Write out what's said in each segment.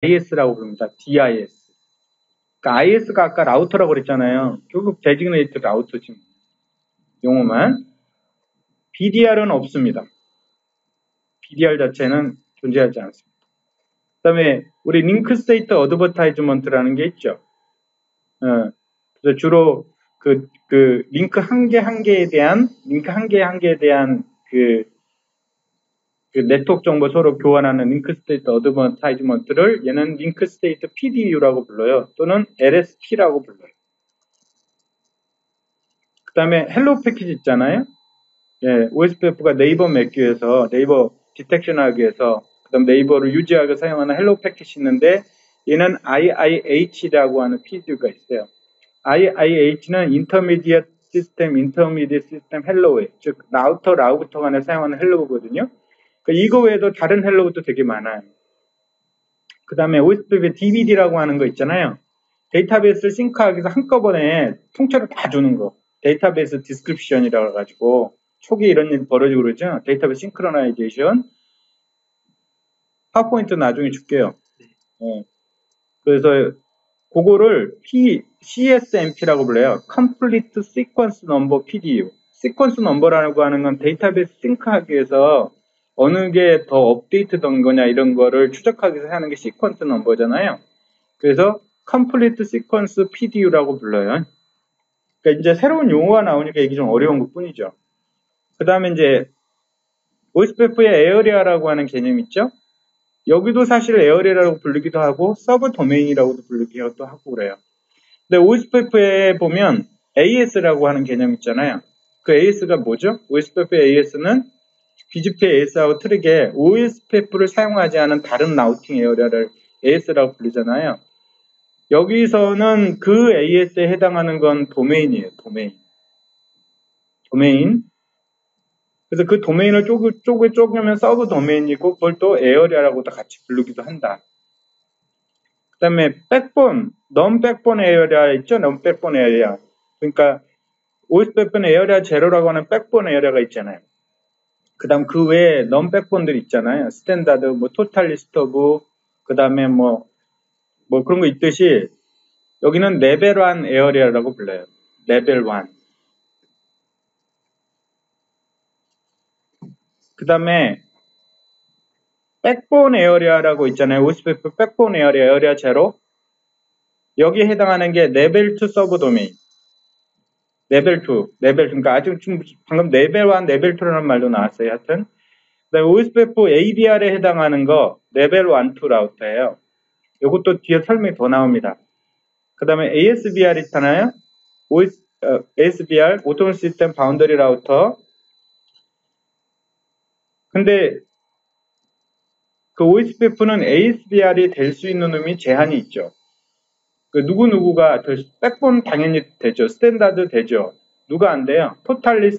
DIS라고 부릅니다. DIS. 그러니까 IS가 아까 라우터라고 그랬잖아요. 결국 데지그네이트 라우터지. 용어만. BDR은 없습니다. BDR 자체는 존재하지 않습니다. 그 다음에 우리 링크 스테이트 어드버타이즈먼트라는 게 있죠. 그래서 주로 그 링크 한 개에 대한 그 네트워크 정보 서로 교환하는 링크 스테이트 어드버타이즈먼트를 얘는 링크 스테이트 PDU라고 불러요. 또는 LSP라고 불러요. 그 다음에 헬로 패키지 있잖아요. 예, OSPF가 네이버 맺기 위해서, 네이버 디텍션하기 위해서, 그 다음 네이버를 유지하게 사용하는 헬로 패킷이 있는데, 얘는 IIH라고 하는 PDU가 있어요. IIH는 Intermediate System Helloway, 즉 라우터 간에 사용하는 헬로우거든요. 그러니까 이거 외에도 다른 헬로우도 되게 많아요. 그 다음에 OSPF DBD라고 하는 거 있잖아요. 데이터베이스를 싱크하기 위해서 한꺼번에 통째로 다 주는 거. 데이터베이스 디스크립션이라고 해가지고 초기에 이런 일 벌어지고 그러죠. 데이터베이스 싱크로나이제이션. 파워포인트 나중에 줄게요. 그래서 그거를 CSNP라고 불러요. Complete Sequence Number PDU. 시퀀스 넘버라고 하는 건 데이터베이스 싱크하기 위해서 어느 게 더 업데이트된 거냐 이런 거를 추적하기 위해서 하는 게 시퀀스 넘버잖아요. 그래서 Complete Sequence PDU라고 불러요. 그러니까 이제 새로운 용어가 나오니까 이게 좀 어려운 것 뿐이죠. 그 다음에 이제 OSPF의 에어리아라고 하는 개념 있죠? 여기도 사실 에어리아라고 부르기도 하고 서브 도메인이라고도 부르기도 하고 그래요. 근데 OSPF에 보면 AS라고 하는 개념 있잖아요. 그 AS가 뭐죠? OSPF의 AS는 BGP AS하고 틀리게 OSPF를 사용하지 않은 다른 라우팅 에어리아를 AS라고 부르잖아요. 여기서는 그 AS에 해당하는 건 도메인이에요. 도메인. 그래서 그 도메인을 쪼개면 서브 도메인이고 그걸 또 에어리아라고도 같이 부르기도 한다. 그 다음에 백본, non-백본 에어리아 있죠? non-백본 에어리아. 그러니까 OSPF는 에어리아 제로라고 하는 백본 에어리아가 있잖아요. 그 다음 그 외에 non-백본들 있잖아요. 스탠다드, 토탈리스트 오브, 그 다음에 그런 거 있듯이 여기는 레벨 1 에어리아라고 불러요. 레벨 1. 그 다음에 백본 에어리아라고 있잖아요. OSPF 백본 에어리아 제로. 여기에 해당하는 게 레벨 2 서브 도메인. 레벨 2. 그러니까 아직 방금 레벨 1, 레벨 2라는 말도 나왔어요. 하여튼. 그다음에 OSPF ABR에 해당하는 거 레벨 1, 2 라우터예요. 이것도 뒤에 설명이 더 나옵니다. 그 다음에 ASBR 있잖아요. ASBR, 오토메이션 시스템 바운더리 라우터. 근데 그 OSPF는 ASBR이 될 수 있는 놈이 제한이 있죠. 그 누구누구가 백본 당연히 되죠. 스탠다드 되죠. 누가 안 돼요? 토탈리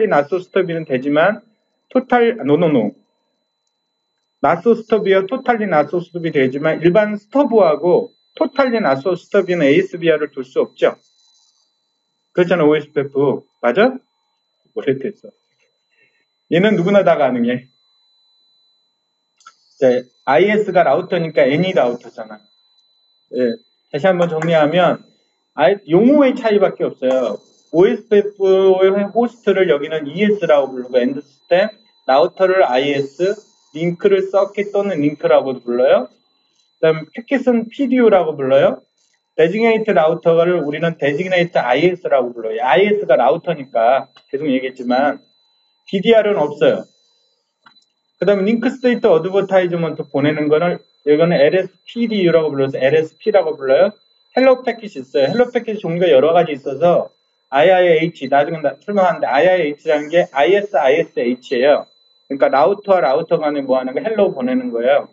나소 스톱이는 되지만 나소 스톱이요. 토탈리 나소 스톱이 되지만 일반 스톱하고 토탈리 나소 스톱이는 ASBR을 둘 수 없죠. 그렇잖아. OSPF. 맞아? 오래됐어. 얘는 누구나 다 가능해. IS가 라우터니까 N이 라우터잖아. 예, 다시 한번 정리하면 용어의 차이밖에 없어요. OSPF의 호스트를 여기는 ES라고 부르고 엔드 시스템, 라우터를 IS, 링크를 서킷 또는 링크라고 불러요. 그다음 패킷은 PDU라고 불러요. 데지그네이트 라우터를 우리는 데지그네이트 IS라고 불러요. IS가 라우터니까 계속 얘기했지만 DDR은 없어요. 그 다음에 링크 스테이트 어드버타이즈먼트 보내는 거는 이거는 LSPDU라고 불러서 LSP라고 불러요. 헬로 패킷이 있어요. 헬로 패킷 종류가 여러 가지 있어서 IIH, 나중에 설명하는데 IIH라는 게 ISISH예요. 그러니까 라우터와 라우터 간에 뭐 하는 거 헬로 보내는 거예요.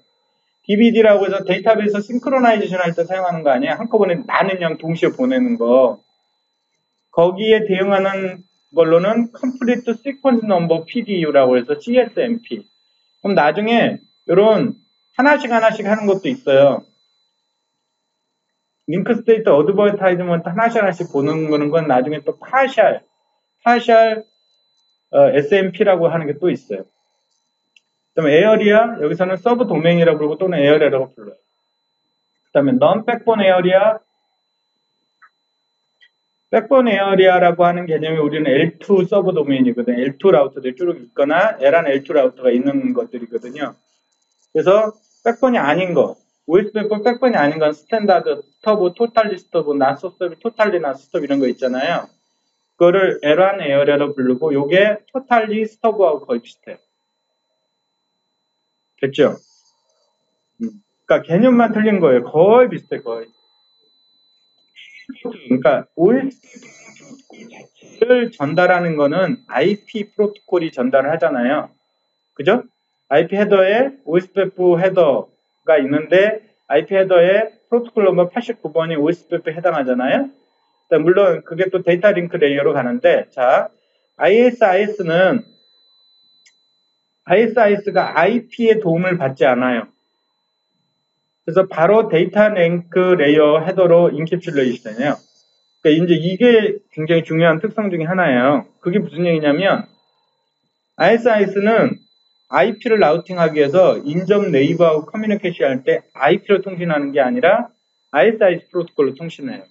DBD라고 해서 데이터베이스 싱크로나이제이션 할 때 사용하는 거 아니에요? 한꺼번에 많은 양 동시에 보내는 거. 거기에 대응하는 걸로는 Complete Sequence Number PDU라고 해서 CSNP. 그럼 나중에 이런 하나씩 하는 것도 있어요. 링크 스테이트 어드버타이즈먼트 하나씩 보는 거는 건 나중에 또 파셜 SMP라고 하는 게 또 있어요. 그다음에 에어리아, 여기서는 서브 도메인이라고 부르고 또는 에어리아라고 불러요. 그다음에 넌 백본 에어리아, 백본 에어리아라고 하는 개념이 우리는 L2 서브 도메인이거든요. L2 라우터들 쭉 있거나 LAN L2 라우터가 있는 것들이거든요. 그래서 백본이 아닌 거, OS 백본이 아닌 건 스탠다드, 스터브, 토탈리 스터브, 나스 스터브, 토탈리 나스 스터브 이런 거 있잖아요. 그거를 LAN 에어리아로 부르고 요게 토탈리 스터브하고 거의 비슷해요. 됐죠? 그러니까 개념만 틀린 거예요. 거의 비슷해, 거의. 그러니까 OS 자체를 전달하는 거는 IP 프로토콜이 전달을 하잖아요. 그죠? IP 헤더에 OSPF 헤더가 있는데 IP 헤더에 프로토콜 넘버 89번이 OSPF에 해당하잖아요. 물론 그게 또 데이터 링크 레이어로 가는데, 자, ISIS가 IP의 도움을 받지 않아요. 그래서 바로 데이터 링크 레이어 헤더로 인캡슐레이션이에요. 그러니까 이제 이게 굉장히 중요한 특성 중에 하나예요. 그게 무슨 얘기냐면, ISIS는 IP를 라우팅하기 위해서 인접 네이버하고 커뮤니케이션 할 때 IP로 통신하는 게 아니라 ISIS 프로토콜로 통신해요.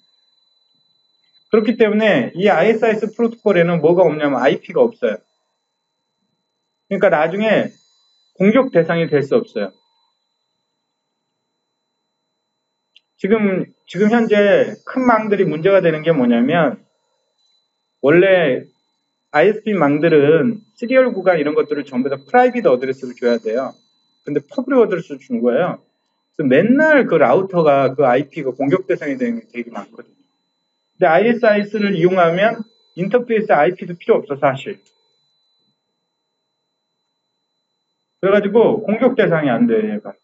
그렇기 때문에 이 ISIS 프로토콜에는 뭐가 없냐면 IP가 없어요. 그러니까 나중에 공격 대상이 될 수 없어요. 지금 현재 큰 망들이 문제가 되는 게 뭐냐면, 원래 ISP 망들은 시리얼 구간 이런 것들을 전부 다 프라이빗 어드레스를 줘야 돼요. 근데 퍼블릭 어드레스를 준 거예요. 그래서 맨날 그 라우터가 그 IP가 공격 대상이 되는 게 되게 많거든요. 근데 ISIS를 이용하면 인터페이스 IP도 필요 없어, 사실. 그래가지고 공격 대상이 안 돼요, 얘가.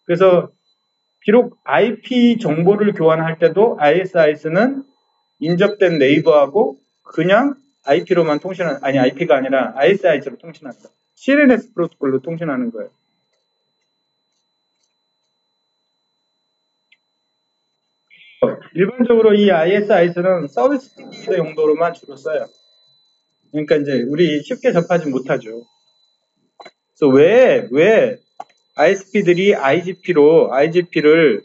그래서 비록 IP 정보를 교환할 때도 ISIS는 인접된 네이버하고 그냥 IP로만 통신하는, 아니 IP가 아니라 ISIS로 통신한다. CNS 프로토콜로 통신하는 거예요. 일반적으로 이 ISIS는 서비스 프로바이더 용도로만 주로 써요. 그러니까 이제 우리 쉽게 접하지 못하죠. 그래서 왜 ISP들이 IGP를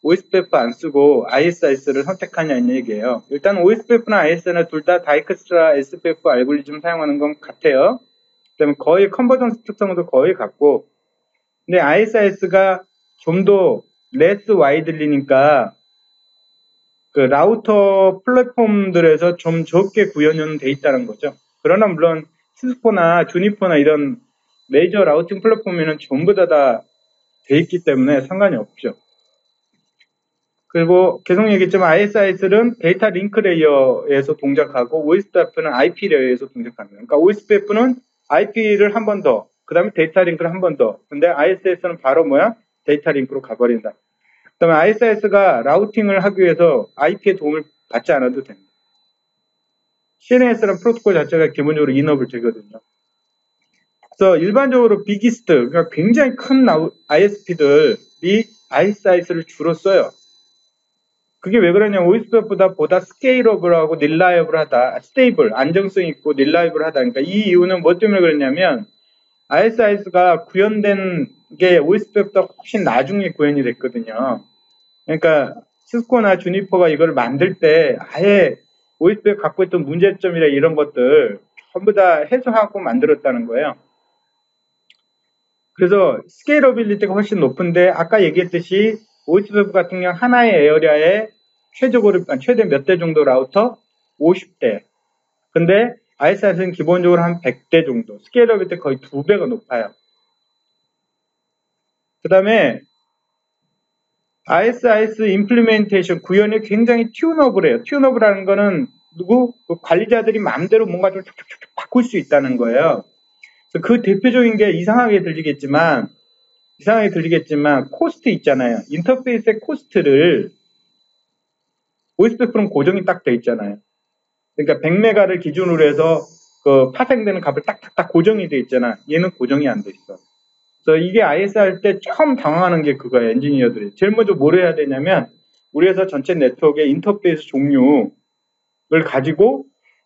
OSPF 안 쓰고 ISIS를 선택하냐는 얘기예요. 일단 OSPF나 IS는 둘 다 다이크스트라 SPF 알고리즘 사용하는 건 같아요. 그다음에 거의 컨버전스 특성도 거의 같고, 근데 ISIS가 좀 더 레스 와이들리니까 그 라우터 플랫폼들에서 좀 적게 구현은 돼 있다는 거죠. 그러나 물론 시스코나 주니퍼나 이런 메이저 라우팅 플랫폼에는 전부 다 돼 있기 때문에 상관이 없죠. 그리고 계속 얘기했지만 ISIS는 데이터 링크 레이어에서 동작하고 OSPF는 IP 레이어에서 동작합니다. 그러니까 OSPF는 IP를 한 번 더, 그 다음에 데이터 링크를 한 번 더. 근데 ISIS는 바로 데이터 링크로 가버린다. 그 다음에 ISIS가 라우팅을 하기 위해서 IP의 도움을 받지 않아도 됩니다. CNS라는 프로토콜 자체가 기본적으로 인업을 되거든요. 그래서 일반적으로 비기스트, 그러니까 굉장히 큰 ISP들이 ISIS를 주로 써요. 그게 왜 그러냐면 OSPF보다 스케일러블하고 릴라이블하다, 스테이블, 안정성 있고 릴라이블하다. 그러니까 이 이유는 뭐 때문에 그러냐면 ISIS가 구현된 게 OSPF보다 훨씬 나중에 구현이 됐거든요. 그러니까 시스코나 주니퍼가 이걸 만들 때 아예 OSPF 갖고 있던 문제점이나 이런 것들 전부 다 해소하고 만들었다는 거예요. 그래서 스케일러빌리티가 훨씬 높은데 아까 얘기했듯이 OSPF 같은 경우 하나의 에어리아에 최대 몇 대 정도 라우터? 50대. 근데 ISIS는 기본적으로 한 100대 정도. 스케일러빌리티 거의 2배가 높아요. 그 다음에 ISIS 임플리멘테이션 구현이 굉장히 튜너블해요. 튜너블하는 거는 그 관리자들이 마음대로 뭔가 좀 촉촉촉 바꿀 수 있다는 거예요. 그래서 그 대표적인 게 이상하게 들리겠지만 코스트 있잖아요. 인터페이스의 코스트를 OSPF는 고정이 딱 돼 있잖아요. 그러니까 100메가를 기준으로 해서 그 파생되는 값을 딱딱딱 고정이 돼 있잖아. 얘는 고정이 안 돼 있어. 그래서 이게 IS 할 때 처음 당황하는 게 그거예요. 엔지니어들이. 제일 먼저 뭘 해야 되냐면 우리 회사 전체 네트워크의 인터페이스 종류를 가지고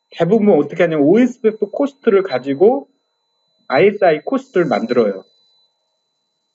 대부분 어떻게 하냐면 OSPF 코스트를 가지고 ISI 코스트를 만들어요.